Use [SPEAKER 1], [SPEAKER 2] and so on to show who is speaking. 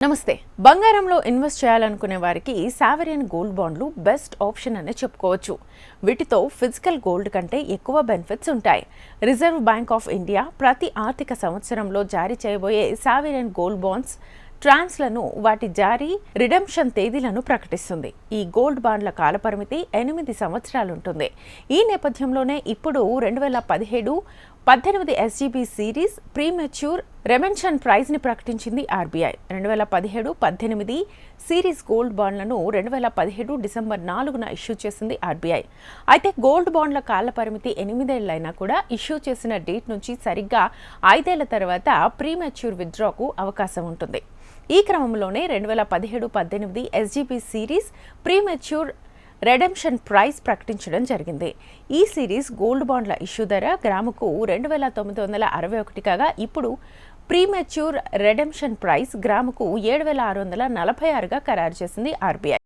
[SPEAKER 1] నమస్తే. బంగారంలో ఇన్వెస్ట్ చేయాలనుకునే వారికి సావరియన్ గోల్డ్ బాండ్లు బెస్ట్ ఆప్షన్ అనే చెప్పుకోవచ్చు. వీటితో ఫిజికల్ గోల్డ్ కంటే ఎక్కువ బెనిఫిట్స్ ఉంటాయి. రిజర్వ్ బ్యాంక్ ఆఫ్ ఇండియా ప్రతి ఆర్థిక సంవత్సరంలో జారీ చేయబోయే సావరియన్ గోల్డ్ బాండ్స్ ట్రాన్స్లను వాటి జారీ రిడెంప్షన్ తేదీలను ప్రకటిస్తుంది. ఈ గోల్డ్ బాండ్ల కాలపరిమితి 8 సంవత్సరాలు ఉంటుంది. ఈ నేపథ్యంలోనే ఇప్పుడు 2017-18 SGB సిరీస్ ప్రీమెచ్యూర్ రెమెన్షన్ ప్రైజ్ ని ప్రకటించింది ఆర్బీఐ. 2017-18 సిరీస్ గోల్డ్ బాండ్లను 2017 డిసెంబర్ 4న ఇష్యూ చేసింది ఆర్బీఐ. అయితే గోల్డ్ బాండ్ల కాల పరిమితి 8 ఏళ్లైనా కూడా ఇష్యూ చేసిన డేట్ నుంచి సరిగ్గా 5 ఏళ్ల తర్వాత ప్రీమెచ్యూర్ విత్డ్రాకు అవకాశం ఉంటుంది. ఈ క్రమంలోనే 2017-18 SGB series premature redemption price ప్రకటించడం జరిగింది. ఈ సిరీస్ గోల్డ్ బాండ్ల ఇష్యూ ధర గ్రాముకు 2,961 కాగా ఇప్పుడు ప్రీమెచ్యూర్ రెడెంప్షన్ ప్రైస్ గ్రాముకు 7,646గా ఖరారు చేసింది ఆర్బీఐ.